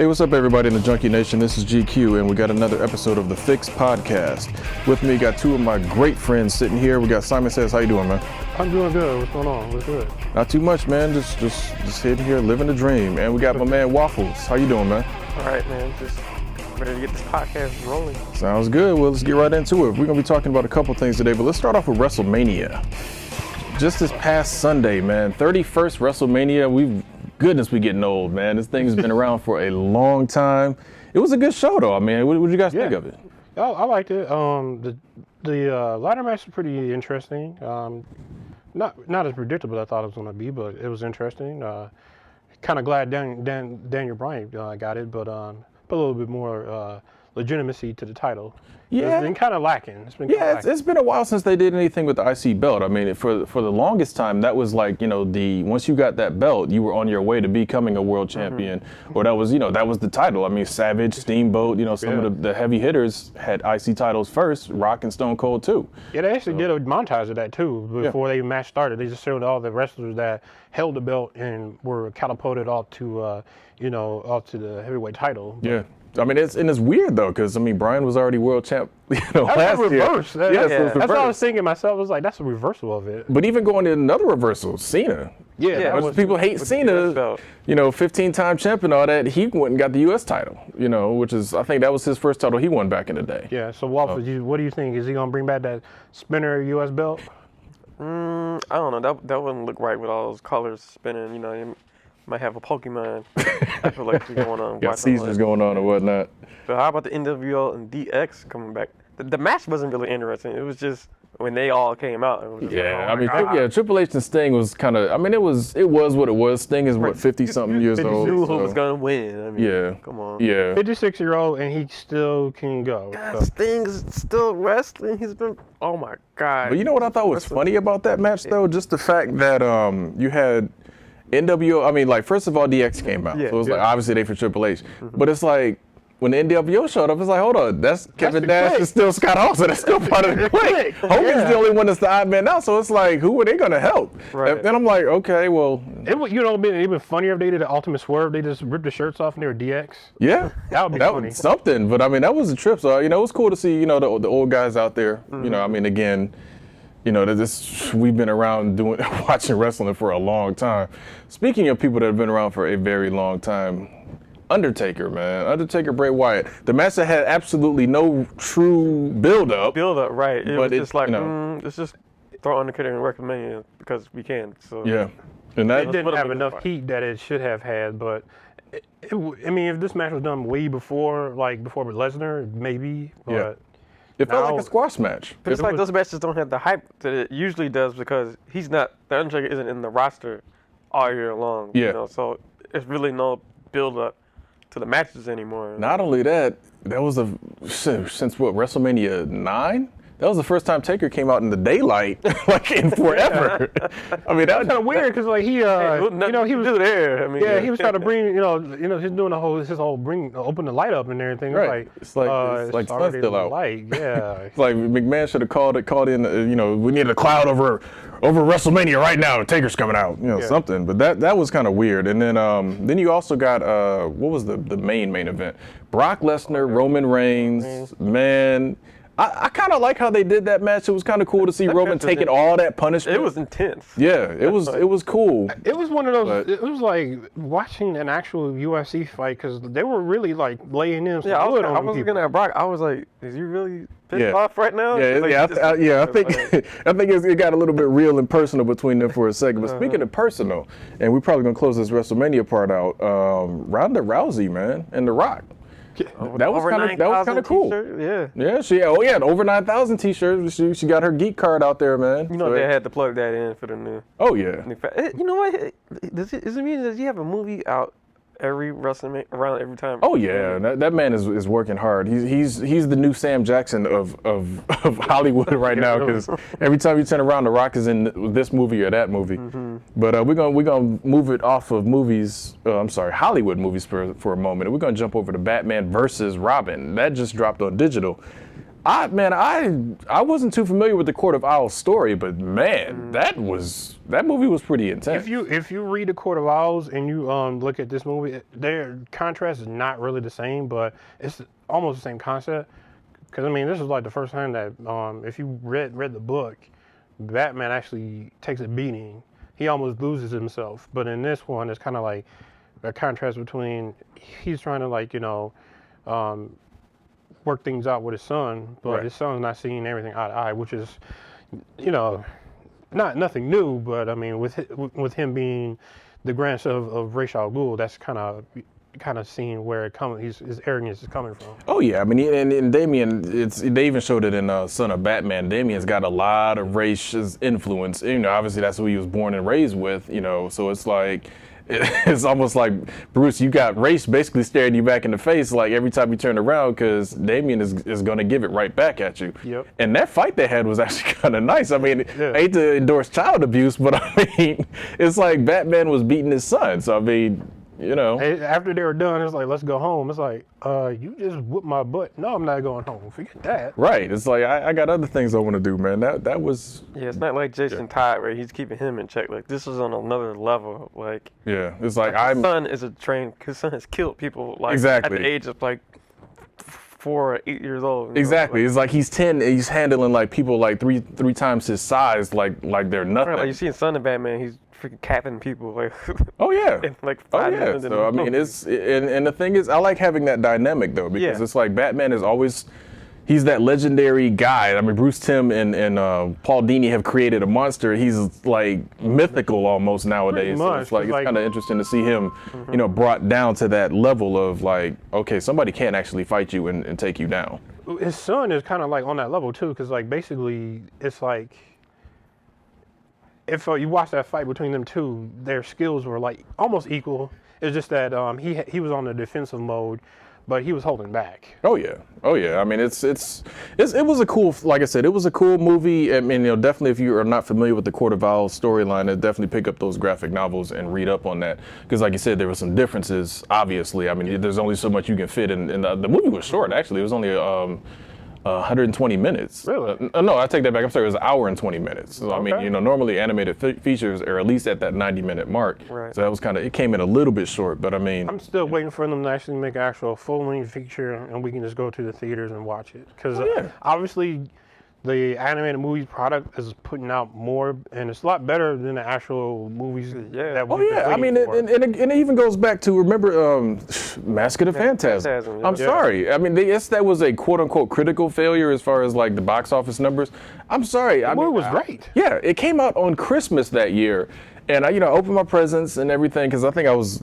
Hey, what's up, everybody in the Junkie Nation? This is GQ, and we got another episode of the Fix Podcast. With me, got two of my great friends sitting here. We got Simon Sez. How you doing, man? I'm doing good. What's going on? What's good? Not too much, man. Just sitting here living the dream. And we got my man Waffuls. How you doing, man? All right, man. Just ready to get this podcast rolling. Sounds good. Well, let's get right into it. We're gonna be talking about a couple things today, but let's start off with Wrestlemania. Just this past Sunday, man, 31st Wrestlemania. Goodness, we getting old, man. This thing has been around for a long time. It was a good show, though. I mean, what did you guys think of it? I liked it. The ladder match was pretty interesting. Not as predictable as I thought it was going to be, but it was interesting. Kind of glad Daniel Bryan got it, but a little bit more legitimacy to the title. Yeah, it's been kind of lacking. It's been a while since they did anything with the IC belt. I mean, for the longest time, that was like, once you got that belt, you were on your way to becoming a world champion, or that was the title. I mean, Savage, Steamboat, some of the heavy hitters had IC titles first, Rock and Stone Cold too. Yeah, they actually did a montage of that too before the match started. They just showed all the wrestlers that held the belt and were catapulted off to the heavyweight title. Yeah. I mean, it's weird though, because Bryan was already world champ, that's last a reverse. year. That's what I was thinking myself. I was like, that's a reversal of it. But even going to another reversal, Cena. Yeah. People hate Cena. 15-time champ and all that. He went and got the U.S. title. Which is, I think that was his first title he won back in the day. Yeah. So Waffles, what do you think? Is he gonna bring back that spinner U.S. belt? I don't know. That wouldn't look right with all those colors spinning. You might have a Pokemon. I feel like going on. Got Caesars going on or whatnot. But how about the NWO and DX coming back? The match wasn't really interesting. It was just when they all came out. It was Triple H and Sting was kind of. it was what it was. Sting is 50-something years old. Knew who was gonna win. Come on. Yeah. 56-year-old and he still can go. God, Sting's still wrestling. He's been. Oh my God. But you know what I thought was funny about that match though? Just the fact that you had NWO, first of all, DX came out. So it was like, obviously they for Triple H. But it's like, when the NWO showed up, it's like, hold on, that's Kevin Nash and still Scott Hall, that's still part of the clique. Hogan's the only one that's the odd man out, so it's like, who are they going to help? Right. And I'm like, okay, well. It would, it'd been even funnier if they did the Ultimate Swerve, they just ripped the shirts off and they were DX. Yeah. That would be funny. Was something, but that was a trip. So, it was cool to see, the old guys out there. Again, we've been around watching wrestling for a long time. Speaking of people that have been around for a very long time, Undertaker, Bray Wyatt. The match that had absolutely no true build-up. Right. It was just like, let's just throw Undertaker in Wrestlemania because we can. So yeah. And that it didn't have enough heat that it should have had, but if this match was done way before Lesnar, maybe, but it felt like a squash match. But it's like those matches don't have the hype that it usually does because the Undertaker isn't in the roster all year long. Yeah. So it's really no build-up to the matches anymore. Not only that, since WrestleMania 9? That was the first time Taker came out in the daylight, in forever. that was kind of weird because he was there. He was trying to bring, he's doing his whole open the light up and everything. Right. It's like sun's still out. Light. Yeah. It's like McMahon should have called in. We need a cloud over WrestleMania right now. Taker's coming out. Something. But that was kind of weird. And then you also got what was the main event? Brock Lesnar, Roman Reigns. Man. I kind of like how they did that match. It was kind of cool to see Roman taking all that punishment. It was intense. Yeah, it was cool. It was one of those. It was like watching an actual UFC fight because they were really laying in some wood on people. I was looking at Brock. I was like, is he really pissed off right now? I think it got a little bit real and personal between them for a second. But speaking of personal, and we're probably gonna close this WrestleMania part out. Ronda Rousey, man, and The Rock. That was kind of cool. Yeah. She had over 9,000 t-shirts. She got her geek card out there, man. They had to plug that in for the new. Oh yeah. You know what? Does it mean that you have a movie out around every time? Oh yeah, that man is working hard. He's the new Sam Jackson of Hollywood right now because every time you turn around, The Rock is in this movie or that movie. But we're gonna move it off of movies. Hollywood movies for a moment. And we're gonna jump over to Batman versus Robin. That just dropped on digital. I wasn't too familiar with the Court of Owls story, but man, that movie was pretty intense. If you read the Court of Owls and you look at this movie, their contrast is not really the same, but it's almost the same concept. Because I mean, this is like the first time that if you read the book, Batman actually takes a beating. He almost loses himself. But in this one, it's kind of like a contrast between he's trying to like work things out with his son, but his son's not seeing everything eye to eye, which is, nothing new. But I mean, with him being the grandson of Ra's al Ghul, that's kind of seeing where his arrogance is coming from. Oh yeah, I mean, and Damian, they even showed it in Son of Batman. Damian's got a lot of Ra's influence. Obviously that's who he was born and raised with. So it's like. It's almost like, Bruce, you got Ra's basically staring you back in the face like every time you turn around, because Damian is going to give it right back at you. Yep. And that fight they had was actually kind of nice. I mean, I hate to endorse child abuse, but I mean, it's like Batman was beating his son. So I mean, After they were done, it's like, let's go home. It's like, you just whooped my butt. No, I'm not going home. Forget that. Right. It's like, I got other things I want to do, man. That was... Yeah, it's not like Jason Todd where he's keeping him in check. Like, this is on another level. Like... Yeah, it's like his son is his son has killed people, like, exactly. at the age of, like, 4 or 8 years old. Exactly. It's like he's 10 and he's handling, like, people, like, three times his size, like they're nothing. Right, like, you see in Son of Batman, he's freaking capping people, like... Oh, yeah. In, like, 5 minutes. So, I mean, and the thing is, I like having that dynamic, though, because it's like Batman is always... He's that legendary guy. I mean, Bruce Timm and Paul Dini have created a monster. He's like mythical almost nowadays. So it's like it's kind of interesting to see him, brought down to that level of like, okay, somebody can actually fight you and take you down. His son is kind of like on that level too, because like basically it's like if you watch that fight between them two, their skills were like almost equal. It's just that he was on the defensive mode, but he was holding back. Oh yeah. I mean, it was a cool, like I said, it was a cool movie. I mean, definitely if you are not familiar with the Court of Owls storyline, definitely pick up those graphic novels and read up on that. Because like you said, there were some differences, obviously. I mean, there's only so much you can fit in. The movie was short, actually. It was only 120 minutes. Really? No, I take that back. I'm sorry, it was an hour and 20 minutes. So, I mean, normally animated features are at least at that 90-minute mark. Right. So that was it came in a little bit short, but I mean. I'm still waiting for them to actually make an actual full-length feature and we can just go to the theaters and watch it. Because obviously the animated movies product is putting out more, and it's a lot better than the actual movies that we've been I mean, and it even goes back to, remember Mask of the Phantasm. I'm sorry. I mean, that was a quote-unquote critical failure as far as like the box office numbers. I'm sorry. The movie was great. Yeah, it came out on Christmas that year. And I, opened my presents and everything, because I think I was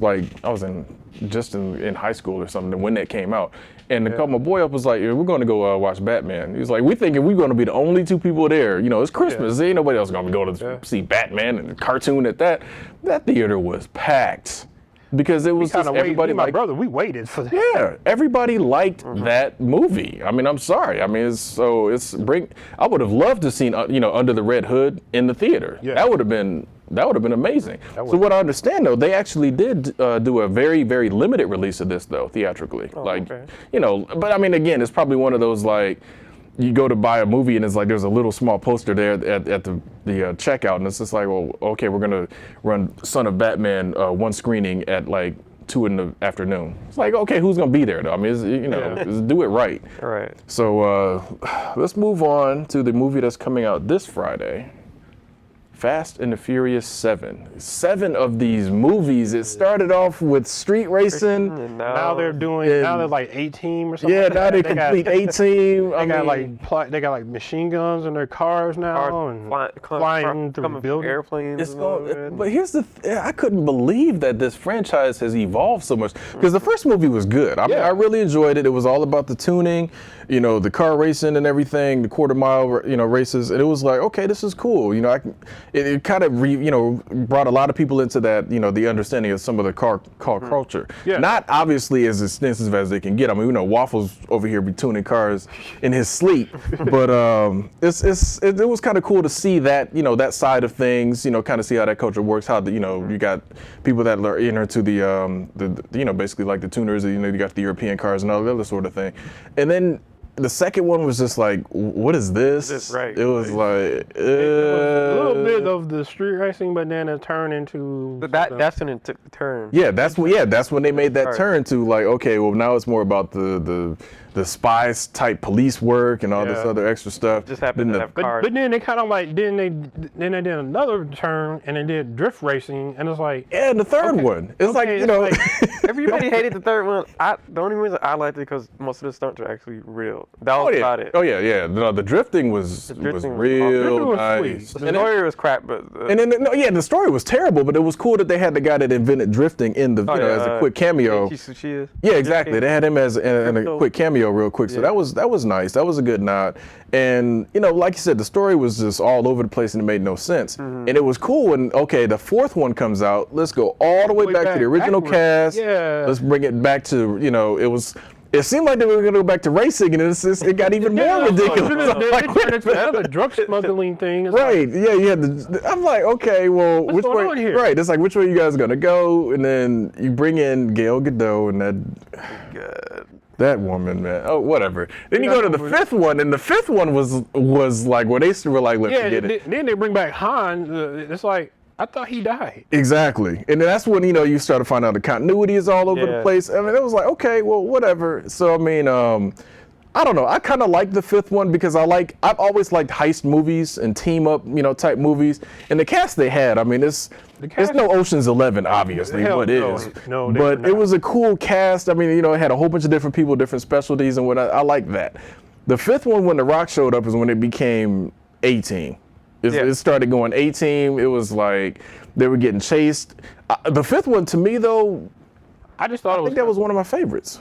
in high school or something when that came out. And I called my boy up, was like, we're going to go watch Batman. He was like, we thinking we're going to be the only two people there. It's Christmas. Ain't nobody else going to go to see Batman and a cartoon at that. That theater was packed. Because it was just everybody my brother, we waited for that. Yeah, everybody liked that movie. I mean, I'm sorry. I mean, I would have loved to seen Under the Red Hood in the theater. Yeah. That would have been amazing. So what I understand though, they actually did do a very, very limited release of this though, theatrically. But I mean, again, it's probably one of those like, you go to buy a movie and it's like there's a little small poster there at the checkout, and it's just like, well, okay, we're gonna run Son of Batman one screening at like 2 in the afternoon. It's like, okay, who's gonna be there though? I mean, do it right. All right. So let's move on to the movie that's coming out this Friday. Fast and the Furious 7. 7 of these movies. It started off with street racing. And now they're like 18 or something. Yeah, now they complete 18. They got like machine guns in their cars now and flying through buildings. Airplanes. But here's I couldn't believe that this franchise has evolved so much, because the first movie was good. I mean, I really enjoyed it. It was all about the tuning, the car racing and everything, the quarter mile, races, and it was like, okay, this is cool. It kind of brought a lot of people into that, the understanding of some of the car culture. Yeah. Not obviously as extensive as they can get. I mean, Waffuls over here be tuning cars in his sleep, but it was kind of cool to see that, that side of things, kind of see how that culture works. How you got people that are into the basically like the tuners. You got the European cars and all that other sort of thing, and then the second one was just like, what is this? Right. It was like It was a little bit of the street racing, but then it turned into That's when it took the turn. Yeah, that's when they made that turn to like, okay, well now it's more about the spies type police work and all this other extra stuff. Just happened to have cars. But then they kind of like then they did another turn and they did drift racing and it's like and the third one. It's like, you know, Everybody hated the third one. The only reason I liked it because most of the stunts are actually real. That was about it. Oh yeah. No, the drifting was real nice. The story was crap, but the story was terrible, but it was cool that they had the guy that invented drifting in the as a quick cameo. Yeah, exactly. They had him as in a quick cameo real quick. So that was nice. That was a good nod. And you know, like you said, the story was just all over the place and it made no sense. And it was cool when the fourth one comes out. Let's go all the way back to the original cast. Yeah. Let's bring it back to, you know, it seemed like they were going to go back to racing, and it got even more ridiculous. They turned into another drug smuggling thing. It's right? I'm like, okay, well, which way? On here? Right? It's like, which way you guys going to go? And then you bring in Gal Gadot and that woman, man. Oh, whatever. Then you go to the fifth one, and the fifth one was like where they were like, let's forget it. Then they bring back Han. It's like, I thought he died. Exactly. And that's when, you know, you start to find out the continuity is all over the place. I mean, it was like, okay, well, whatever. So, I mean, I don't know. I kind of like the fifth one because I've always liked heist movies and team up, you know, type movies. And the cast they had, I mean, it's no Ocean's 11, obviously, but it is. No, but it was a cool cast. I mean, you know, it had a whole bunch of different people, different specialties and whatnot. I like that. The fifth one, when The Rock showed up, is when it became A-Team. It started going A-Team. It was like they were getting chased. The fifth one, to me, though, I think that was one of my favorites.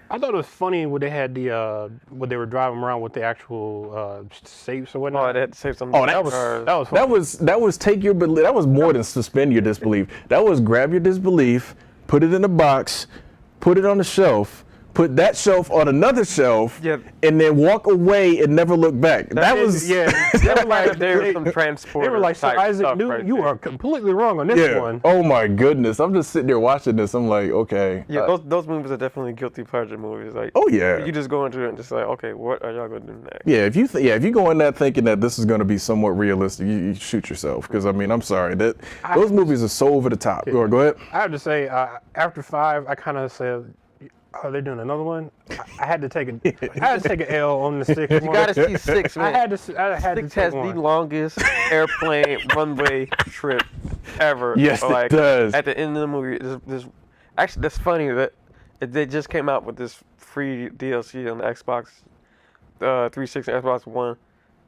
I thought it was funny when they had when they were driving around with the actual safes or whatnot. Oh, they had to save some. Oh, that was funny. That was take your belief. That was more than suspend your disbelief. That was grab your disbelief, put it in a box, put it on the shelf. Put that shelf on another shelf, and then walk away and never look back. That was They were like some transport. They were like, so Isaac Newton, you are completely wrong on this one. Oh my goodness! I'm just sitting there watching this. I'm like, okay. Yeah, those movies are definitely guilty pleasure movies. Like, oh yeah. You just go into it and just like, okay, what are y'all gonna do next? Yeah, if you go in that thinking that this is gonna be somewhat realistic, you shoot yourself. Because I mean, I'm sorry those movies are so over the top. Go ahead. I have to say, after 5, I kind of said, are they doing another one? I had to take an L on the 6th one. You gotta see 6, man. I had to 6 has the longest airplane runway trip ever. Yes, it does. At the end of the movie, actually, that's funny that they just came out with this free DLC on the Xbox 360 and Xbox One.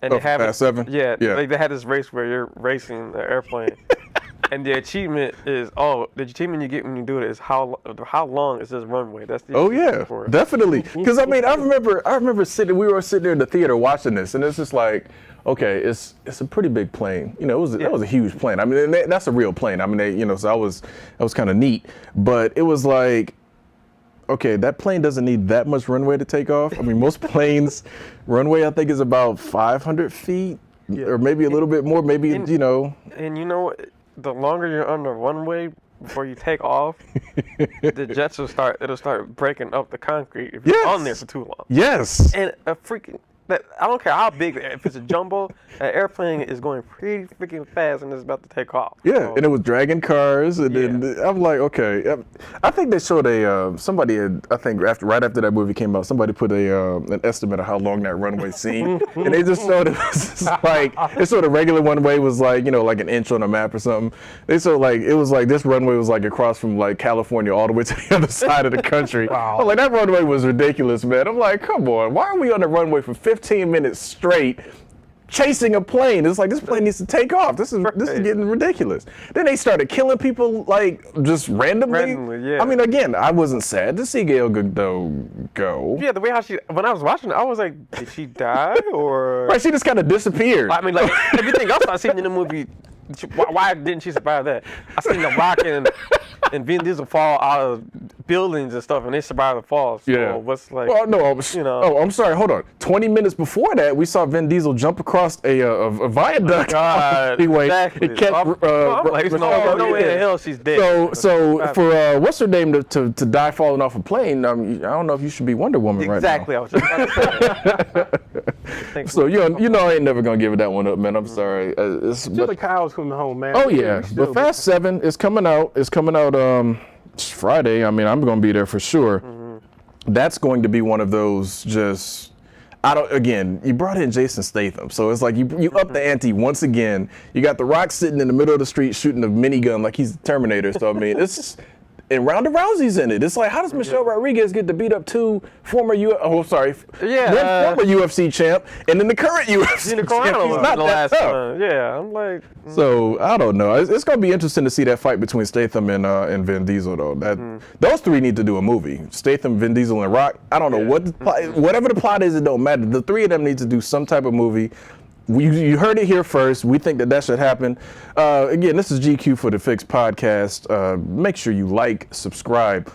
And they have Fast 7? Yeah. Like they had this race where you're racing the airplane. And the achievement is the achievement you get when you do it is how long is this runway? That's the achievement for it. Definitely. Because I mean, I remember we were sitting there in the theater watching this, and it's just like, okay, it's a pretty big plane. You know, that was a huge plane. I mean, that's a real plane. I mean, so that was kind of neat. But it was like, okay, that plane doesn't need that much runway to take off. I mean, most planes runway I think is about 500 feet, or maybe a little bit more. Maybe And you know. The longer you're on the runway before you take off, the jets will start breaking up the concrete if you're on there for too long. Yes. And I don't care how big, if it's a jumbo, an airplane is going pretty freaking fast and it's about to take off. Yeah, so, and it was dragging cars, and then I'm like, okay. I think they showed right after that movie came out, somebody put an estimate of how long that runway seemed, and they just showed it was just like, they showed a regular runway was like, like an inch on a map or something. They showed it was like this runway was like across from like California all the way to the other side of the country. Wow. I'm like, that runway was ridiculous, man. I'm like, come on, why are we on the runway for 15 minutes straight chasing a plane? It's like, this plane needs to take off. This is getting ridiculous. Then they started killing people like just randomly. I mean, again, I wasn't sad to see Gal Gadot go. Yeah, the way when I was watching it, I was like, did she die or? Right, she just kind of disappeared. I mean, like everything else I've seen in the movie. Why didn't she survive that? I seen The Rock and Vin Diesel fall out of buildings and stuff, and they survived the fall. So Yeah. what's like? Oh no! know. I'm sorry. Hold on. 20 minutes before that, we saw Vin Diesel jump across a viaduct. God, Anyway, exactly. it kept. I'm like, no way in the hell she's dead. So for what's her name to die falling off a plane? I don't know if you should be Wonder Woman exactly. right I was just about to say that. now. So you know I ain't never gonna give it that one up, man. I'm sorry. Still the cows coming home, man. Oh yeah, but Fast 7 is coming out. It's coming out Friday. I mean, I'm gonna be there for sure. That's going to be one of those just. Again, you brought in Jason Statham, so it's like you up the ante once again. You got The Rock sitting in the middle of the street shooting a minigun like he's the Terminator. So I mean, it's and Ronda Rousey's in it. It's like, how does Michelle Rodriguez get to beat up two former one former UFC champ and then the current UFC champ? He's not that tough. Yeah, I'm like. So I don't know. It's gonna be interesting to see that fight between Statham and Vin Diesel though. Those three need to do a movie. Statham, Vin Diesel, and Rock. I don't know whatever the plot is. It don't matter. The three of them need to do some type of movie. You heard it here first. We think that should happen. Again, this is GQ for the Fix podcast. Make sure you like, subscribe.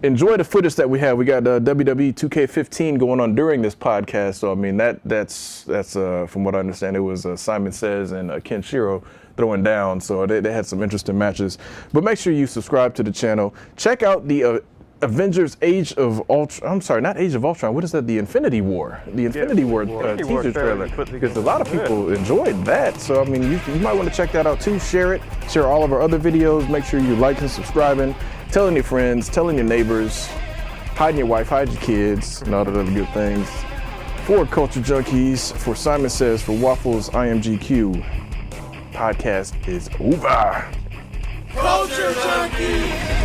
Enjoy the footage that we have. We got WWE 2K15 going on during this podcast. So I mean that's from what I understand, it was Simon Sez and Ken Shiro throwing down. So they had some interesting matches. But make sure you subscribe to the channel. Check out the Avengers Age of Ultron. I'm sorry, not Age of Ultron. What is that? The Infinity War. The Infinity War teaser trailer. Because a lot of people enjoyed that. So, I mean, you might want to check that out too. Share it. Share all of our other videos. Make sure you like and subscribing. Telling your friends. Telling your neighbors. Hiding your wife. Hide your kids. And all the other good things. For Culture Junkies. For Simon Says. For Waffles. I am GQ. Podcast is over. Culture Junkies!